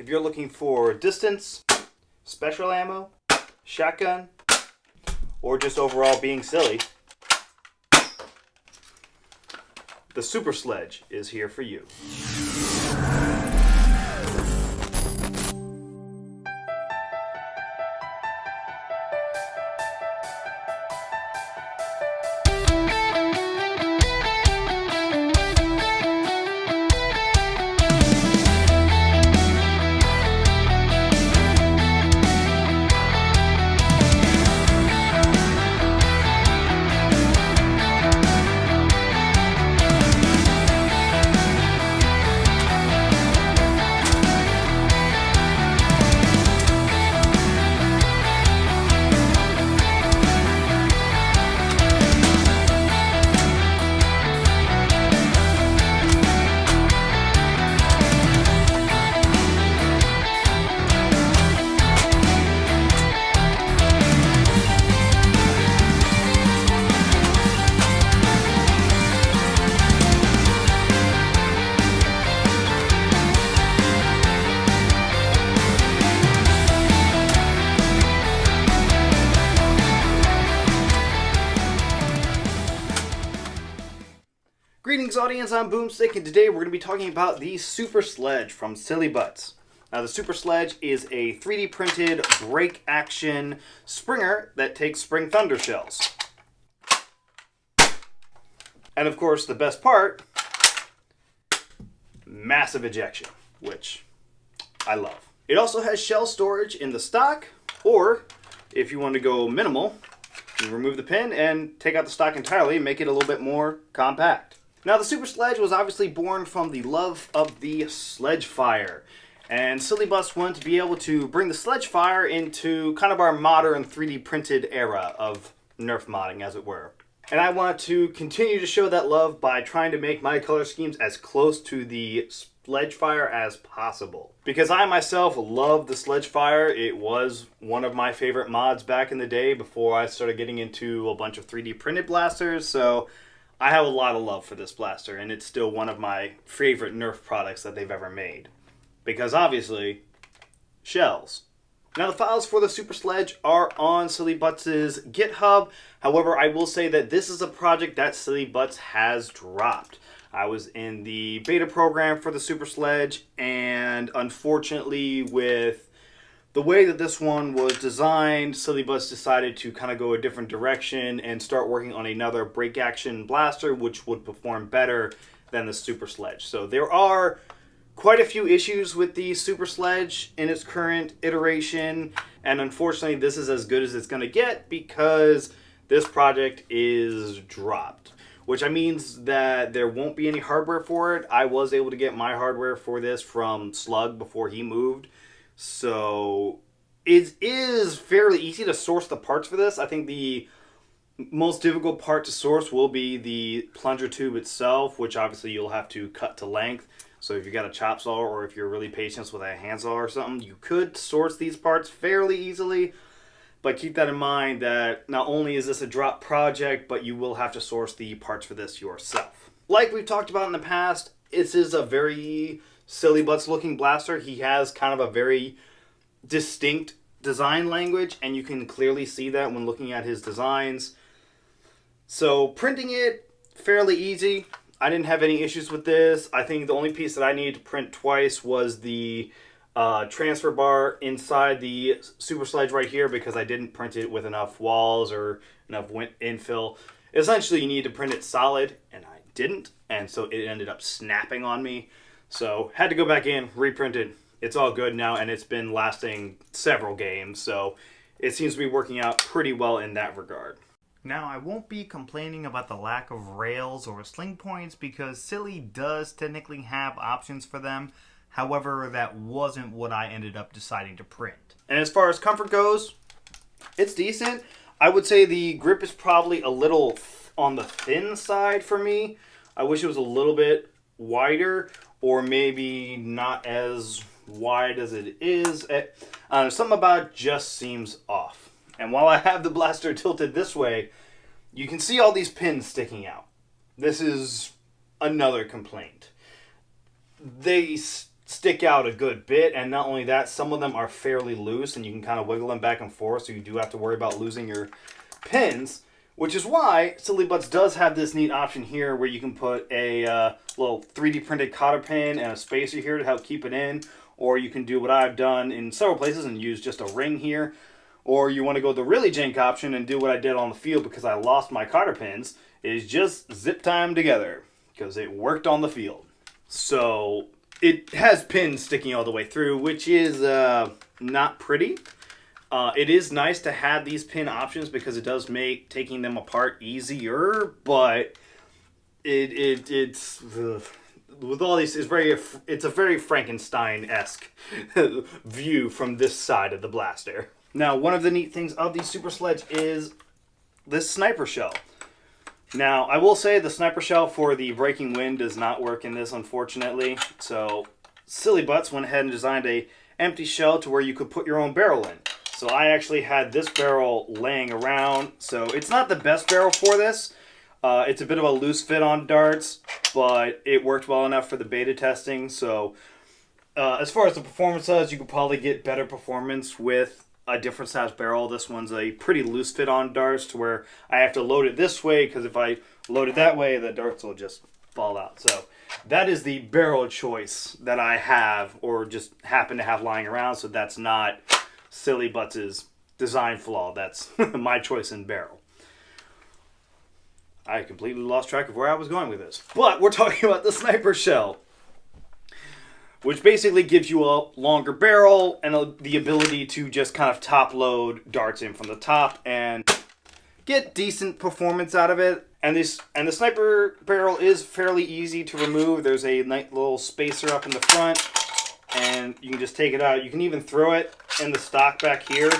if you're looking for distance, special ammo, shotgun, or just overall being silly, the SuperSledge is here for you. Greetings audience, I'm Boomstick, and today we're going to be talking about the SuperSledge from Silly Butts. Now the SuperSledge is a 3D printed break action springer that takes spring thunder shells. And of course the best part, massive ejection, which I love. It also has shell storage in the stock, or if you want to go minimal, you remove the pin and take out the stock entirely and make it a little bit more compact. Now, the SuperSledge was obviously born from the love of the Sledgefire, and Silly Butts wanted to be able to bring the Sledgefire into kind of our modern 3D printed era of Nerf modding, as it were. And I want to continue to show that love by trying to make my color schemes as close to the Sledgefire as possible. Because I myself love the Sledgefire. It was one of my favorite mods back in the day before I started getting into a bunch of 3D printed blasters, so I have a lot of love for this blaster, and it's still one of my favorite Nerf products that they've ever made. Because obviously, shells. Now the files for the SuperSledge are on Silly Butts' GitHub. However, I will say that this is a project that Silly Butts has dropped. I was in the beta program for the SuperSledge, and unfortunately with the way that this one was designed, Silly Butts decided to kind of go a different direction and start working on another break action blaster which would perform better than the SuperSledge. So there are quite a few issues with the SuperSledge in its current iteration, and unfortunately this is as good as it's going to get because this project is dropped. Which means that there won't be any hardware for it. I was able to get my hardware for this from Slug before he moved. So it is fairly easy to source the parts for this. I think the most difficult part to source will be the plunger tube itself, which obviously you'll have to cut to length. So if you got a chop saw, or if you're really patient with a handsaw or something, you could source these parts fairly easily. But keep that in mind that not only is this a drop project, but you will have to source the parts for this yourself. Like we've talked about in the past, this is a very Silly Butts looking blaster. He has kind of a very distinct design language, and you can clearly see that when looking at his designs. So printing it, fairly easy. I didn't have any issues with this. I think the only piece that I needed to print twice was the transfer bar inside the SuperSledge right here, because I didn't print it with enough walls or enough infill. Essentially you need to print it solid, and I didn't, and so it ended up snapping on me. So had to go back in, reprint it. It's all good now, and it's been lasting several games, so it seems to be working out pretty well in that regard. Now, I won't be complaining about the lack of rails or sling points because Silly does technically have options for them. However, that wasn't what I ended up deciding to print. And as far as comfort goes, it's decent. I would say the grip is probably a little on the thin side for me. I wish it was a little bit wider, or maybe not as wide as it is. Something about it just seems off. And while I have the blaster tilted this way, you can see all these pins sticking out. This is another complaint. They stick out a good bit, and not only that, some of them are fairly loose and you can kind of wiggle them back and forth, so you do have to worry about losing your pins, which is why Silly Butts does have this neat option here where you can put a little 3D printed cotter pin and a spacer here to help keep it in, or you can do what I've done in several places and use just a ring here, or you want to go the really jank option and do what I did on the field because I lost my cotter pins, is just zip tie them together because it worked on the field. So it has pins sticking all the way through, which is not pretty. It is nice to have these pin options because it does make taking them apart easier, but it's with all these, it's a very Frankenstein-esque view from this side of the blaster. Now, one of the neat things of the SuperSledge is this sniper shell. Now, I will say the sniper shell for the Breaking Wind does not work in this, unfortunately. So, Silly Butts went ahead and designed a empty shell to where you could put your own barrel in. So I actually had this barrel laying around. So it's not the best barrel for this. It's a bit of a loose fit on darts, but it worked well enough for the beta testing. So as far as the performance goes, you could probably get better performance with a different size barrel. This one's a pretty loose fit on darts to where I have to load it this way because if I load it that way, the darts will just fall out. So that is the barrel choice that I have or just happen to have lying around. So that's not Silly Butts' design flaw. That's my choice in barrel. I completely lost track of where I was going with this. But we're talking about the sniper shell, which basically gives you a longer barrel and the ability to just kind of top load darts in from the top and get decent performance out of it. And the sniper barrel is fairly easy to remove. There's a nice little spacer up in the front, and you can just take it out. You can even throw it in the stock back here,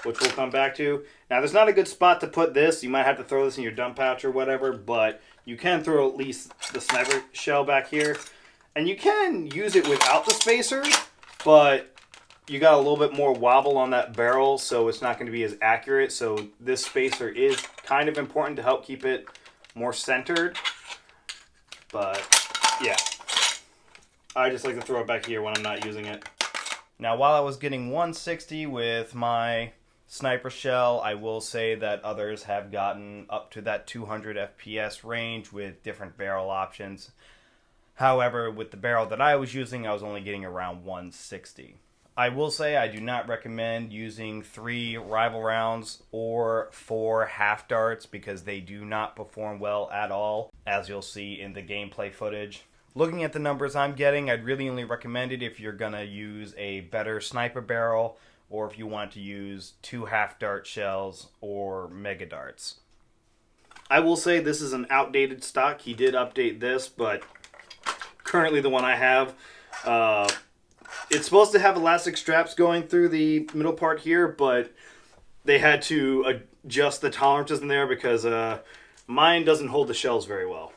which we'll come back to. Now, there's not a good spot to put this. You might have to throw this in your dump pouch or whatever, but you can throw at least the sniper shell back here. And you can use it without the spacer, but you got a little bit more wobble on that barrel, so it's not going to be as accurate. So this spacer is kind of important to help keep it more centered. But, yeah. I just like to throw it back here when I'm not using it. Now, while I was getting 160 with my sniper shell, I will say that others have gotten up to that 200 FPS range with different barrel options. However, with the barrel that I was using, I was only getting around 160. I will say I do not recommend using 3 rival rounds or 4 half darts because they do not perform well at all, as you'll see in the gameplay footage. Looking at the numbers I'm getting, I'd really only recommend it if you're going to use a better sniper barrel or if you want to use 2 half dart shells or mega darts. I will say this is an outdated stock. He did update this, but currently the one I have, it's supposed to have elastic straps going through the middle part here, but they had to adjust the tolerances in there because mine doesn't hold the shells very well.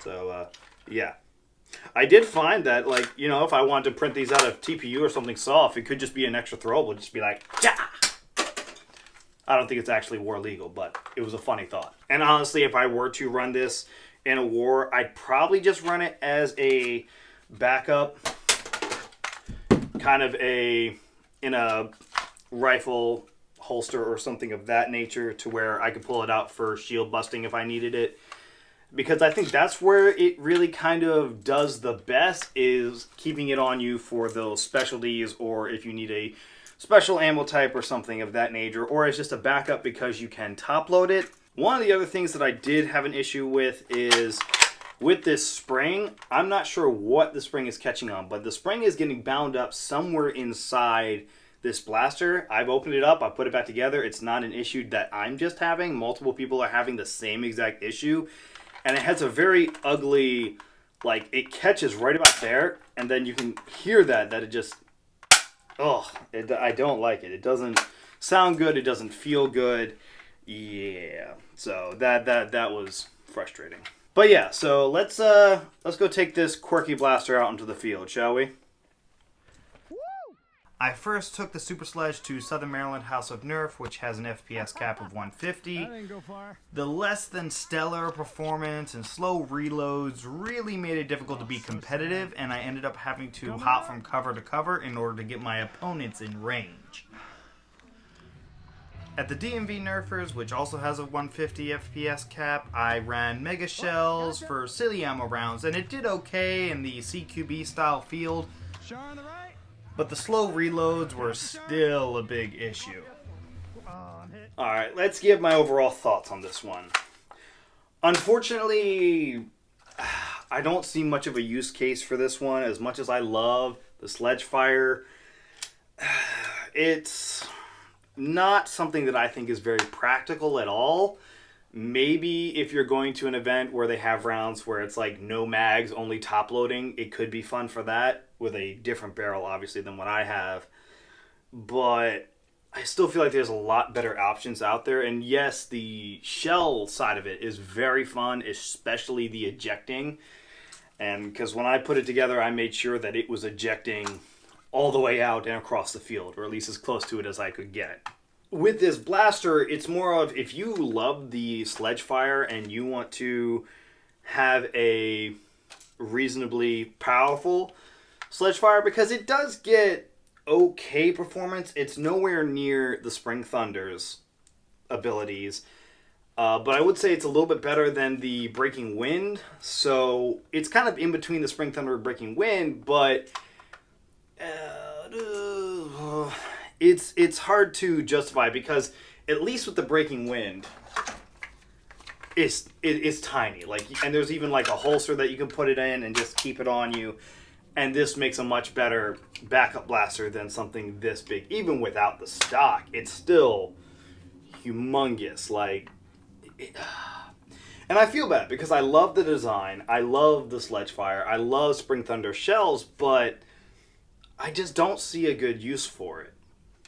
So, yeah. I did find that, like, you know, if I wanted to print these out of TPU or something soft, it could just be an extra throwable. Just be like, yeah! I don't think it's actually war legal, but it was a funny thought. And honestly, if I were to run this in a war, I'd probably just run it as a backup, kind of in a rifle holster or something of that nature to where I could pull it out for shield busting if I needed it. Because I think that's where it really kind of does the best, is keeping it on you for those specialties, or if you need a special ammo type or something of that nature, or as just a backup because you can top load it. One of the other things that I did have an issue with is with this spring. I'm not sure what the spring is catching on, but the spring is getting bound up somewhere inside this blaster. I've opened it up, I put it back together. It's not an issue that I'm just having. Multiple people are having the same exact issue. And it has a very ugly, like, it catches right about there, and then you can hear that it just, I don't like it. It doesn't sound good, it doesn't feel good. Yeah, so that was frustrating. But yeah, so let's go take this quirky blaster out into the field, shall we? I first took the SuperSledge to Southern Maryland House of Nerf, which has an FPS cap of 150. Didn't go far. The less than stellar performance and slow reloads really made it difficult to be competitive, and I ended up having to hop from cover to cover in order to get my opponents in range. At the DMV Nerfers, which also has a 150 FPS cap, I ran Mega Shells for silly ammo rounds, and it did okay in the CQB style field. Sure on the right. But the slow reloads were still a big issue. Alright, let's give my overall thoughts on this one. Unfortunately, I don't see much of a use case for this one. As much as I love the Sledgefire, it's not something that I think is very practical at all. Maybe if you're going to an event where they have rounds where it's like no mags, only top loading, it could be fun for that, with a different barrel obviously than what I have. But I still feel like there's a lot better options out there. And yes, the shell side of it is very fun, especially the ejecting. And because when I put it together, I made sure that it was ejecting all the way out and across the field, or at least as close to it as I could get. With this blaster, it's more of, if you love the Sledgefire and you want to have a reasonably powerful Sledgefire, because it does get okay performance. It's nowhere near the Spring Thunder's abilities, but I would say it's a little bit better than the Breaking Wind. So it's kind of in between the Spring Thunder and Breaking Wind, but it's hard to justify, because at least with the Breaking Wind, it's tiny. Like, and there's even like a holster that you can put it in and just keep it on you. And this makes a much better backup blaster than something this big. Even without the stock, it's still humongous. Like, and I feel bad because I love the design. I love the Sledgefire. I love Spring Thunder shells, but I just don't see a good use for it.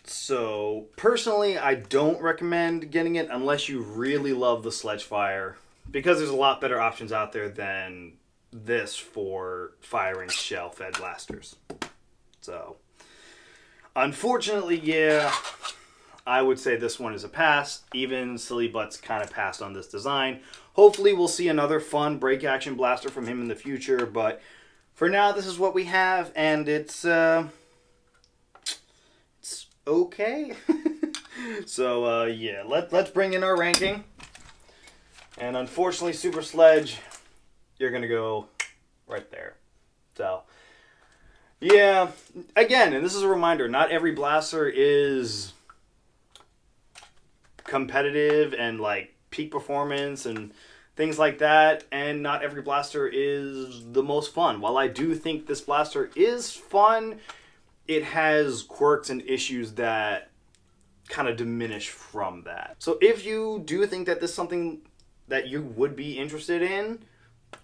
So, personally, I don't recommend getting it unless you really love the Sledgefire, because there's a lot better options out there than this for firing shell-fed blasters. So, unfortunately, yeah, I would say this one is a pass. Even Silly Butts kind of passed on this design. Hopefully, we'll see another fun break-action blaster from him in the future, but for now, this is what we have, and it's okay. So yeah, let's bring in our ranking. And unfortunately, SuperSledge, you're gonna go right there. So yeah, again, and this is a reminder, not every blaster is competitive and like peak performance and things like that, and not every blaster is the most fun. While I do think this blaster is fun, it has quirks and issues that kind of diminish from that. So if you do think that this is something that you would be interested in,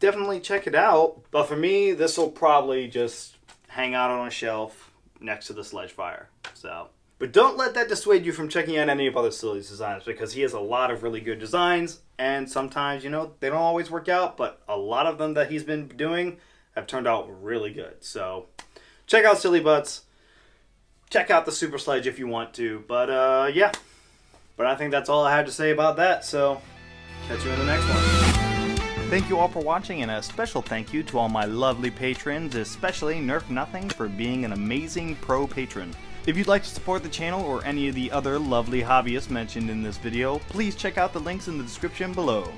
definitely check it out. But for me, this will probably just hang out on a shelf next to the Sledgefire. So, but don't let that dissuade you from checking out any of other Silly's designs, because he has a lot of really good designs, and sometimes, you know, they don't always work out, but a lot of them that he's been doing have turned out really good. So check out Silly Butts. Check out the SuperSledge if you want to. But yeah. But I think that's all I had to say about that. So catch you in the next one. Thank you all for watching, and a special thank you to all my lovely patrons, especially Nerf Nothing for being an amazing pro patron. If you'd like to support the channel or any of the other lovely hobbyists mentioned in this video, please check out the links in the description below.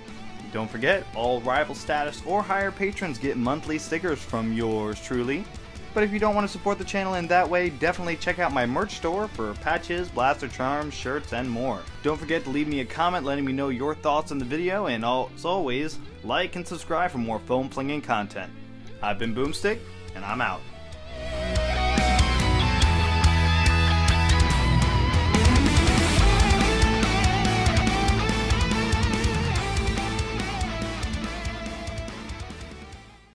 Don't forget, all rival status or higher patrons get monthly stickers from yours truly. But if you don't want to support the channel in that way, definitely check out my merch store for patches, blaster charms, shirts, and more. Don't forget to leave me a comment letting me know your thoughts on the video, and as always, like and subscribe for more foam flinging content. I've been Boomstick, and I'm out.